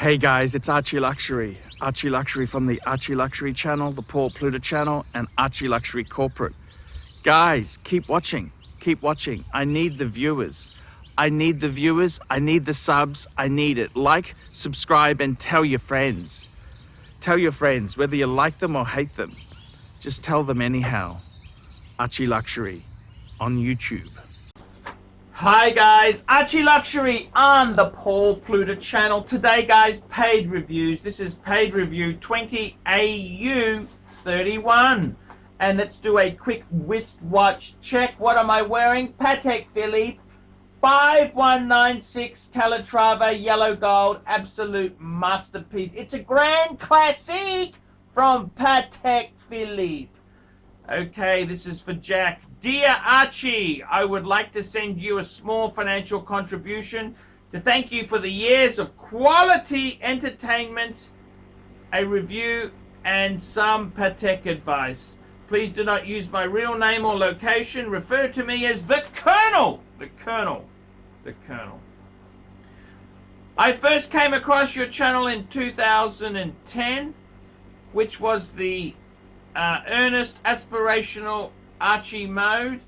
Hey guys, it's ArchieLuxury. ArchieLuxury from the ArchieLuxury channel, the Paul Pluta channel, and ArchieLuxury corporate. Guys, keep watching. Keep watching. I need the viewers. I need the viewers. I need the subs. I need it. Like, subscribe, and tell your friends. Tell your friends, whether you like them or hate them. Just tell them anyhow. ArchieLuxury on YouTube. Hi guys, ArchieLuxury on the Paul Pluta channel. Today guys, paid reviews. This is paid review 20AU31. And let's do a quick wristwatch check. What am I wearing? Patek Philippe 5196 Calatrava yellow gold, absolute masterpiece. It's a grand classique from Patek Philippe. Okay, this is for Jack. Dear Archie, I would like to send you a small financial contribution to thank you for the years of quality entertainment, a review, and some Patek advice. Please do not use my real name or location. Refer to me as the Colonel. The Colonel. The Colonel. I first came across your channel in 2010, which was the earnest, aspirational Archie mode.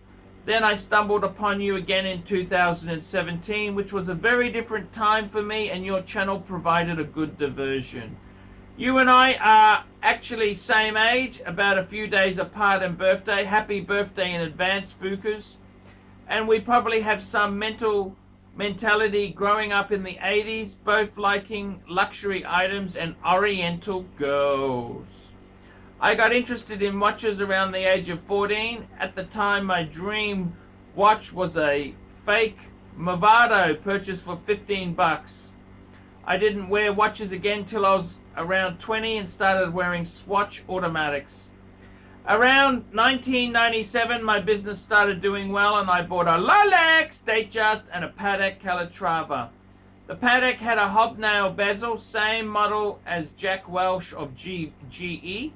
Then I stumbled upon you again in 2017, which was a very different time for me, and your channel provided a good diversion. You and I are actually same age, about a few days apart in birthday. Happy birthday in advance, Fukas. And we probably have some mentality growing up in the 80s, both liking luxury items and oriental girls. I got interested in watches around the age of 14. At the time, my dream watch was a fake Movado purchased for 15 bucks. I didn't wear watches again till I was around 20 and started wearing Swatch automatics. Around 1997, my business started doing well and I bought a Rolex Datejust and a Patek Calatrava. The Patek had a hobnail bezel, same model as Jack Welch of GE.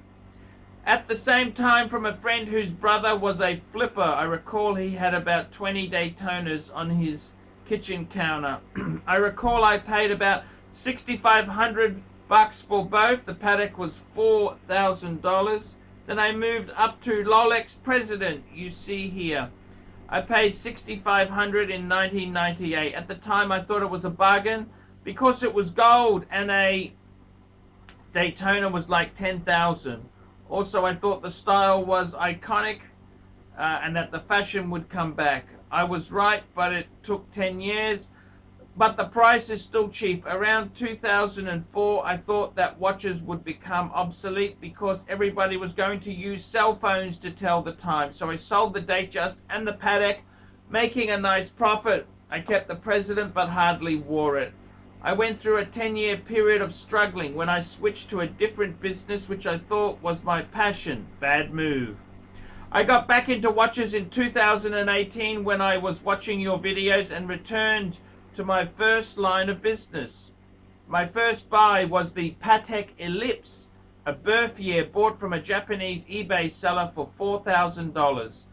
At the same time, from a friend whose brother was a flipper, I recall he had about 20 Daytonas on his kitchen counter. I recall I paid about $6,500 for both. The Patek was $4,000. Then I moved up to Rolex President, you see here. I paid $6,500 in 1998. At the time, I thought it was a bargain because it was gold and a Daytona was like $10,000. Also, I thought the style was iconic and that the fashion would come back. I was right, but it took 10 years. But the price is still cheap. Around 2004, I thought that watches would become obsolete because everybody was going to use cell phones to tell the time. So I sold the Datejust and the Patek, making a nice profit. I kept the President, but hardly wore it. I went through a 10-year period of struggling when I switched to a different business which I thought was my passion. Bad move. I got back into watches in 2018 when I was watching your videos and returned to my first line of business. My first buy was the Patek Ellipse, a birth year bought from a Japanese eBay seller for $4,000.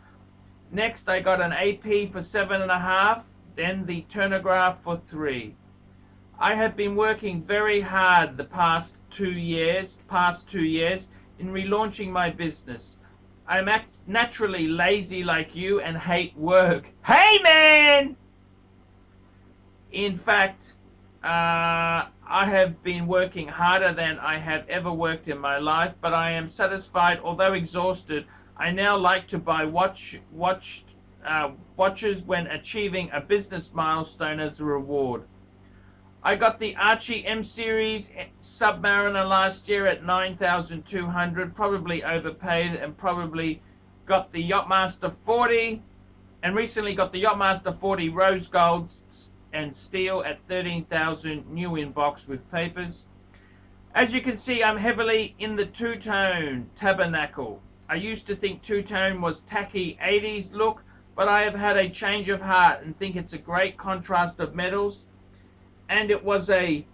Next I got an AP for $7.5, then the Turnograph for $3. I have been working very hard the past 2 years in relaunching my business. I'm naturally lazy like you and hate work. Hey man! In fact, I have been working harder than I have ever worked in my life, but I am satisfied, although exhausted. I now like to buy watches when achieving a business milestone as a reward. I got the Archie M Series Submariner last year at $9,200, probably overpaid, and probably got the Yachtmaster 40, and recently got the Yachtmaster 40 Rose Gold and Steel at $13,000, new in box with papers. As you can see, I'm heavily in the two-tone tabernacle. I used to think two-tone was tacky 80s look, but I have had a change of heart and think it's a great contrast of metals. And it was a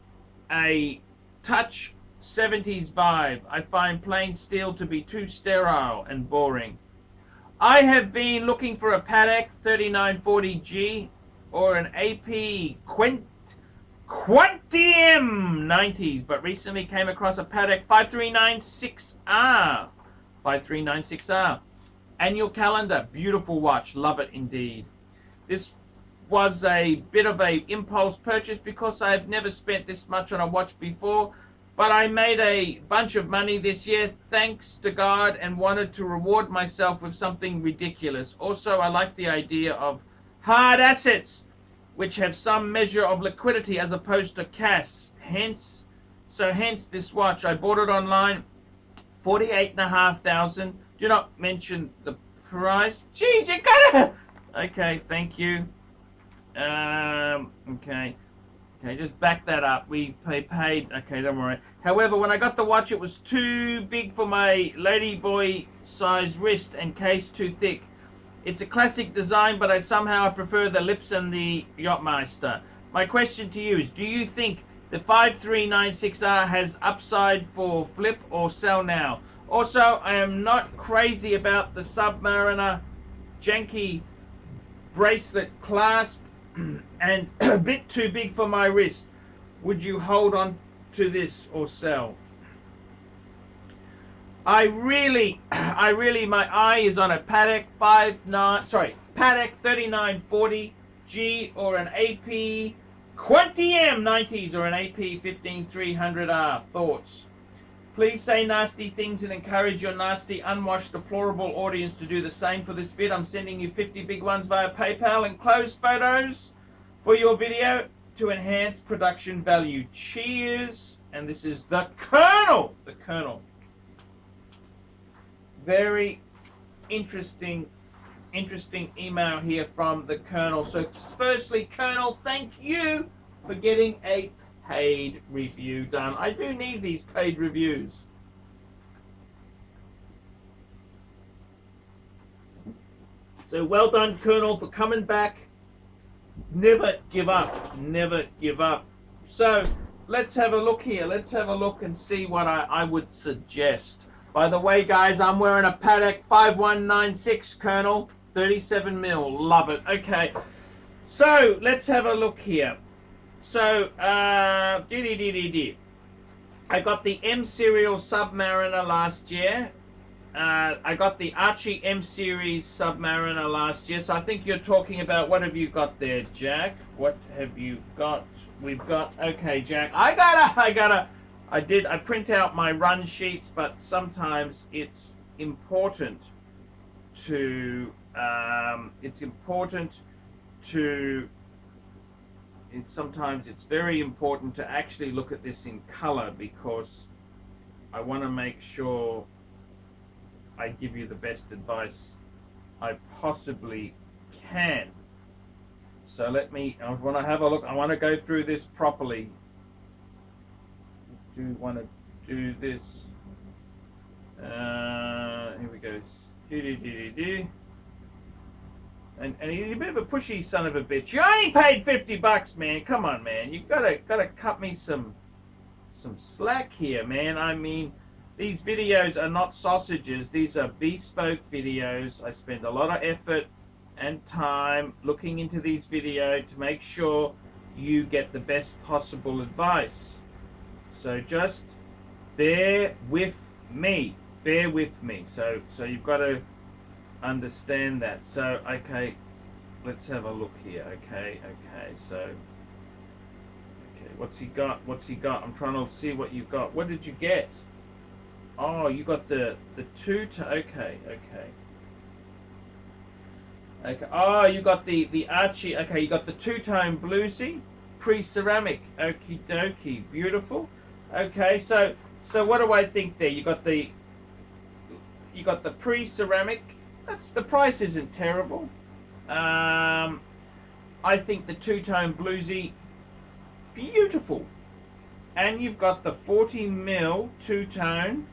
touch 70s vibe. I find plain steel to be too sterile and boring. I have been looking for a Patek 3940G or an AP Quantium 90s, but recently came across a Patek 5396R. 5396R. Annual calendar, beautiful watch, love it indeed. This was a bit of a impulse purchase because I've never spent this much on a watch before, but I made a bunch of money this year, thanks to God, and wanted to reward myself with something ridiculous. Also, I like the idea of hard assets, which have some measure of liquidity as opposed to cash. Hence this watch. I bought it online, 48,500. Do not mention the price. Geez, you gotta. Okay, thank you. Okay, just back that up. We paid. Okay, don't worry. However, when I got the watch, it was too big for my ladyboy size wrist and case too thick. It's a classic design, but I somehow prefer the lips and the Yachtmeister. My question to you is, do you think the 5396R has upside for flip or sell now? Also, I am not crazy about the Submariner janky bracelet clasp and a bit too big for my wrist. Would you hold on to this or sell? I really, my eye is on a Patek Patek 3940G or an AP Quantium 90s or an AP 15300R. Thoughts? Please say nasty things and encourage your nasty, unwashed, deplorable audience to do the same for this vid. I'm sending you 50 big ones via PayPal and closed photos for your video to enhance production value. Cheers. And this is the Colonel. The Colonel. Very interesting email here from the Colonel. So firstly, Colonel, thank you for getting a paid review done. I do need these paid reviews. So well done, Colonel, for coming back. Never give up. Never give up. So let's have a look here. Let's have a look and see what I would suggest. By the way, guys, I'm wearing a Patek 5196, Colonel, 37 mil. Love it. Okay, so let's have a look here. So, I got the M Serial Submariner last year. I got the Archie M Series Submariner last year. So I think you're talking about, what have you got there, Jack? What have you got? We've got, okay, Jack. I print out my run sheets, but sometimes it's important to, sometimes it's very important to actually look at this in color, because I want to make sure I give you the best advice I possibly can. So I want to have a look. I want to go through this properly. Do want to do this. Here we go. And he's a bit of a pushy son of a bitch. You only paid $50, man. Come on, man. You gotta cut me some slack here, man. I mean, these videos are not sausages. These are bespoke videos. I spend a lot of effort and time looking into these videos to make sure you get the best possible advice. So just bear with me. Bear with me. So you've got to understand that. So okay, let's have a look here. Okay. So okay, what's he got? I'm trying to see what you've got. What did you get? Oh, you got the okay. Oh, you got the Archie. Okay, you got the two-tone bluesy pre-ceramic. Okie dokie, beautiful. Okay, so what do I think there? You got the pre-ceramic. The price isn't terrible. I think the two-tone bluesy, beautiful. And you've got the 40 mil two-tone,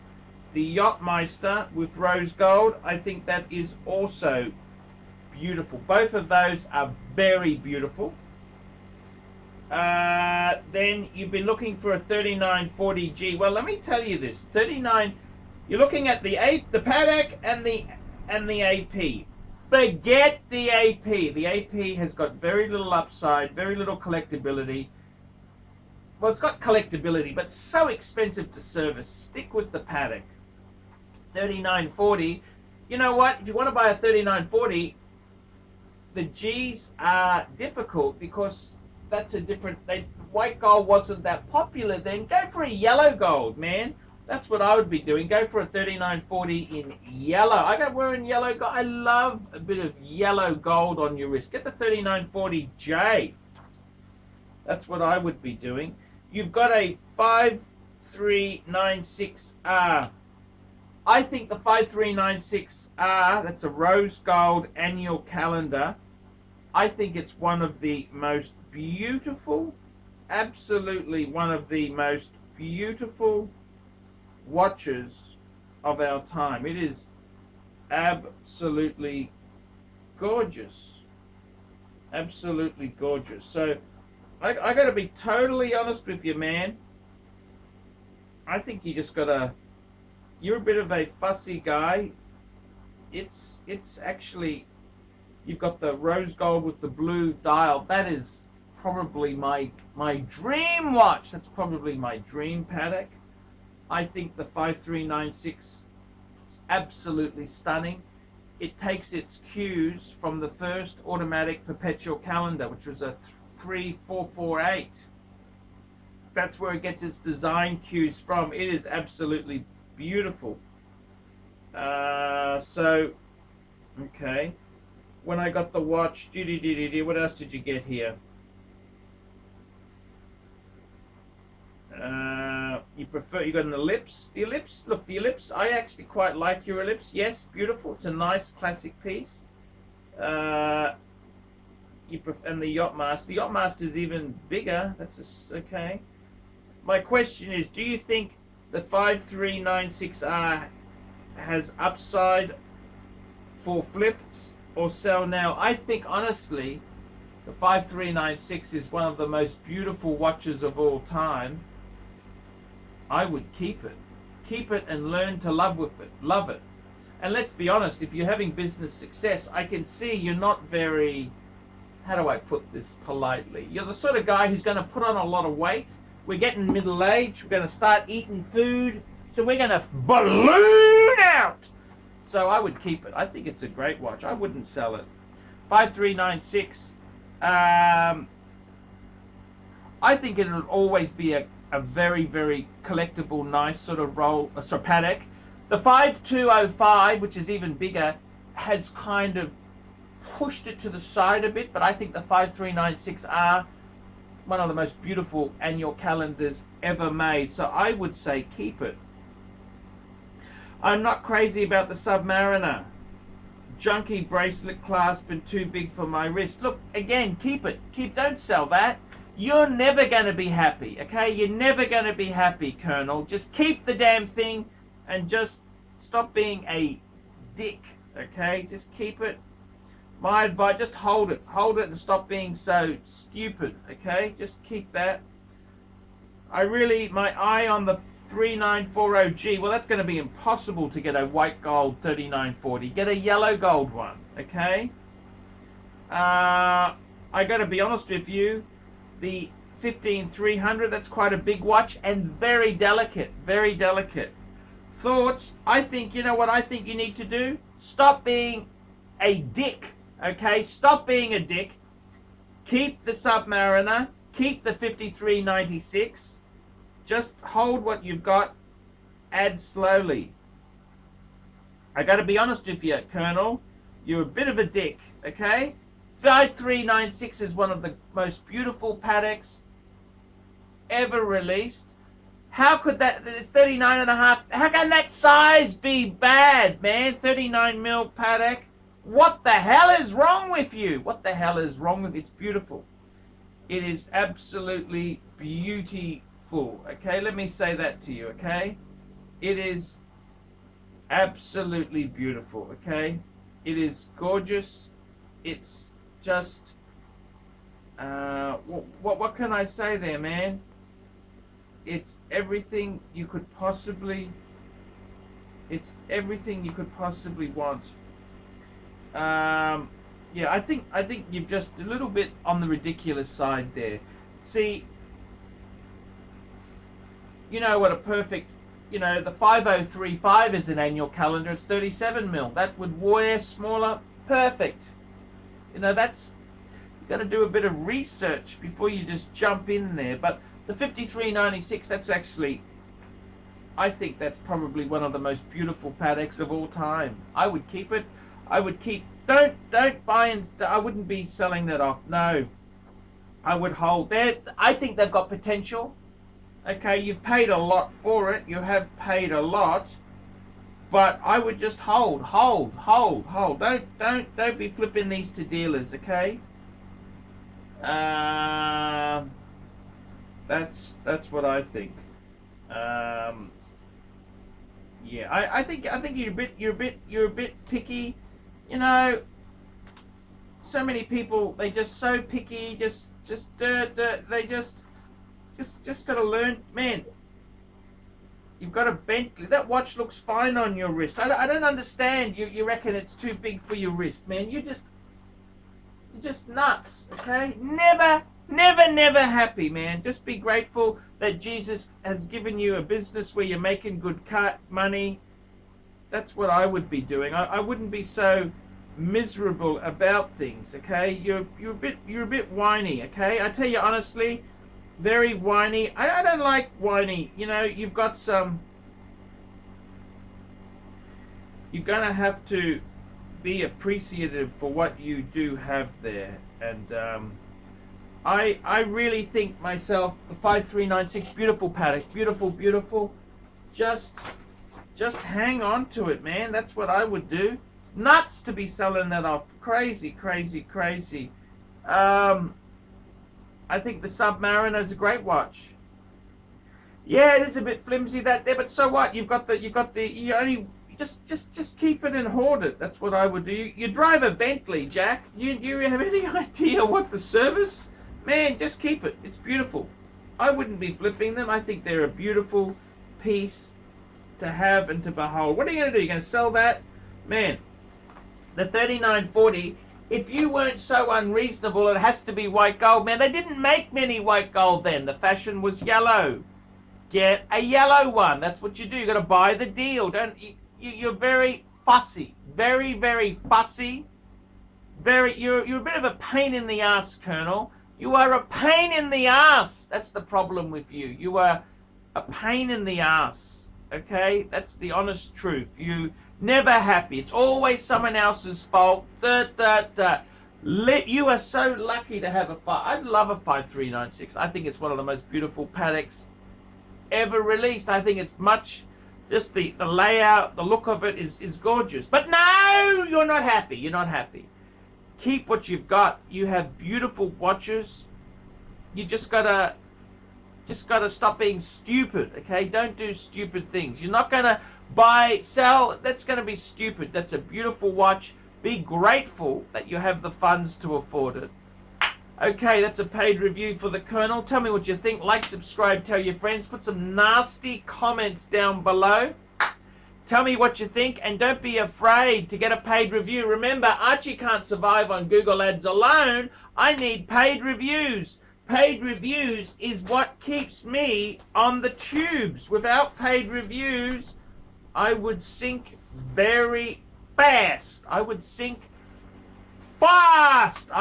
the Yachtmeister with rose gold. I think that is also beautiful. Both of those are very beautiful. Then you've been looking for a 3940G. Well, let me tell you this: 39. You're looking at the Patek and the AP. Forget the AP. The AP has got very little upside, very little collectability. well, it's got collectability, but so expensive to service. Stick with the Patek. 3940. You know what? If you want to buy a 3940, the G's are difficult because that's a different. White gold wasn't that popular then. Go for a yellow gold, man. That's what I would be doing. Go for a 3940 in yellow. I got wearing yellow gold. I love a bit of yellow gold on your wrist. Get the 3940J. That's what I would be doing. You've got a 5396R. I think the 5396R, that's a rose gold annual calendar. I think it's one of the most beautiful, absolutely one of the most beautiful watches of our time. It is absolutely gorgeous. Absolutely gorgeous. So I got to be totally honest with you, man. I think you just got to, you're a bit of a fussy guy. It's actually, you've got the rose gold with the blue dial. That is probably my dream watch. That's probably my dream Patek. I think the 5396 is absolutely stunning. It takes its cues from the first automatic perpetual calendar, which was a 3448. That's where it gets its design cues from. It is absolutely beautiful. So, okay. When I got the watch, what else did you get here? You got an ellipse. The ellipse, look, the ellipse, I actually quite like your ellipse. Yes, beautiful. It's a nice classic piece. And the Yacht Master. The Yacht Master is even bigger. That's just, okay. My question is, do you think the 5396R has upside for flips or sell now? I think, honestly, the 5396 is one of the most beautiful watches of all time. I would keep it. Keep it and learn to love with it. Love it. And let's be honest, if you're having business success, I can see you're not very, how do I put this politely? You're the sort of guy who's going to put on a lot of weight. We're getting middle age. We're going to start eating food. So we're going to balloon out. So I would keep it. I think it's a great watch. I wouldn't sell it. 5396. I think it would always be a very, very collectible, nice sort of Patek. The 5205, which is even bigger, has kind of pushed it to the side a bit, but I think the 5396R, one of the most beautiful annual calendars ever made. So I would say keep it. I'm not crazy about the Submariner. Junky bracelet clasp and too big for my wrist. Look, again, keep it. Don't sell that. You're never going to be happy, okay? You're never going to be happy, Colonel. Just keep the damn thing and just stop being a dick, okay? Just keep it. My advice, just hold it. Hold it and stop being so stupid, okay? Just keep that. My eye on the 3940G. Well, that's going to be impossible to get a white gold 3940. Get a yellow gold one, okay? I got to be honest with you. The 15300, that's quite a big watch and very delicate, very delicate. Thoughts? I think, you know what I think you need to do? Stop being a dick, okay? Stop being a dick. Keep the Submariner. Keep the 5396. Just hold what you've got. Add slowly. I got to be honest with you, Colonel. You're a bit of a dick, okay? 5396 is one of the most beautiful Pateks ever released. How could that, it's 39 and a half, how can that size be bad, man? 39 mil Patek. What the hell is wrong with you? What the hell is wrong with it? It's beautiful. It is absolutely beautiful. Okay, let me say that to you, okay? It is absolutely beautiful, okay? It is gorgeous. It's just, what can I say there, man? It's everything you could possibly, want. Yeah, I think you've just a little bit on the ridiculous side there. See, You know what a perfect, you know, the 5035 is an annual calendar. It's 37 mil. That would wear smaller. Perfect. You know, that's, you got to do a bit of research before you just jump in there. But the 5396, that's actually, I think that's probably one of the most beautiful Pateks of all time. I would keep it. I would keep, don't buy and, I wouldn't be selling that off. No, I would hold that. I think they've got potential. Okay, you've paid a lot for it. You have paid a lot, but I would just hold. Don't be flipping these to dealers. Okay. That's what I think. Yeah, I think you're a bit picky. You know, so many people, they just so picky. Just they just got to learn, man. You've got a Bentley. That watch looks fine on your wrist. I don't understand. You reckon it's too big for your wrist, man. You're just nuts. Okay, never happy, man. Just be grateful that Jesus has given you a business where you're making good money. That's what I would be doing. I wouldn't be so miserable about things. Okay, you're a bit whiny. Okay, I tell you honestly. Very whiny. I don't like whiny. You know, you've got some. You're gonna have to be appreciative for what you do have there, and I really think myself the 5396, beautiful Patek, beautiful. Just hang on to it, man. That's what I would do. Nuts to be selling that off. Crazy. I think the Submariner is a great watch. Yeah, it is a bit flimsy that there, but so what? You only just keep it and hoard it. That's what I would do. You drive a Bentley, Jack. You have any idea what the service? Man, just keep it. It's beautiful. I wouldn't be flipping them. I think they're a beautiful piece to have and to behold. What are you going to do? You're going to sell that? Man, the 3940. If you weren't so unreasonable, it has to be white gold, man. They didn't make many white gold then. The fashion was yellow. Get a yellow one. That's what you do. You got to buy the deal. You're very fussy, very fussy. You're a bit of a pain in the ass, Colonel. You are a pain in the ass. That's the problem with you. You are a pain in the ass. Okay, that's the honest truth. You. Never happy. It's always someone else's fault. You are so lucky to have a I'd love a 5396. I think it's one of the most beautiful Pateks ever released. I think it's much, just the layout, the look of it is gorgeous. But no, you're not happy. You're not happy. Keep what you've got. You have beautiful watches. You just gotta stop being stupid. Okay, don't do stupid things. You're not gonna sell, that's going to be stupid. That's a beautiful watch. Be grateful that you have the funds to afford it. Okay, that's a paid review for the Colonel. Tell me what you think. Like, subscribe, tell your friends. Put some nasty comments down below. Tell me what you think, and don't be afraid to get a paid review. Remember, Archie can't survive on Google Ads alone. I need paid reviews. Paid reviews is what keeps me on the tubes. Without paid reviews, I would sink very fast. I would sink fast.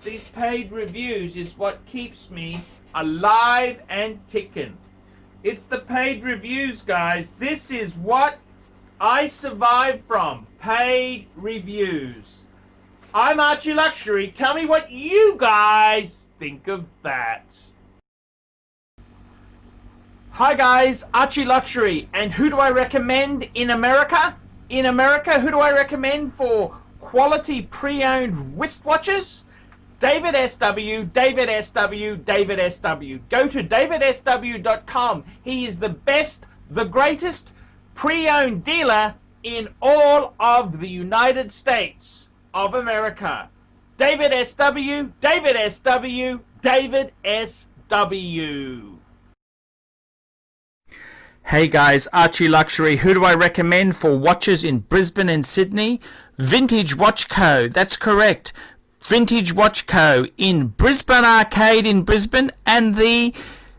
These paid reviews is what keeps me alive and ticking. It's the paid reviews, guys. This is what I survive from. Paid reviews. I'm ArchieLuxury. Tell me what you guys think of that. Hi guys, ArchieLuxury, and who do I recommend in America? In America, who do I recommend for quality pre-owned wristwatches? David SW. Go to davidsw.com. He is the best, the greatest pre-owned dealer in all of the United States of America. David SW. Hey guys, ArchieLuxury. Who do I recommend for watches in Brisbane and Sydney? Vintage Watch Co. That's correct. Vintage Watch Co. in Brisbane Arcade in Brisbane, and the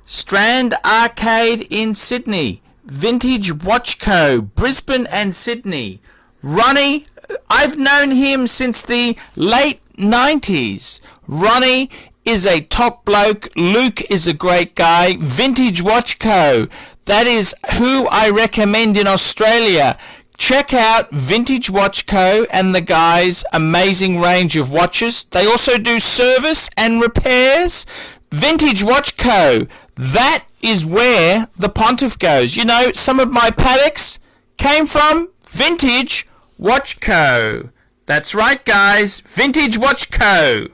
Strand Arcade in Sydney. Vintage Watch Co. Brisbane and Sydney. Ronnie, I've known him since the late 90s. Ronnie is a top bloke. Luke is a great guy. Vintage Watch Co. That is who I recommend in Australia. Check out Vintage Watch Co. and the guys' amazing range of watches. They also do service and repairs. Vintage Watch Co. That is where the Pontiff goes. You know, some of my Pateks came from Vintage Watch Co. That's right, guys. Vintage Watch Co.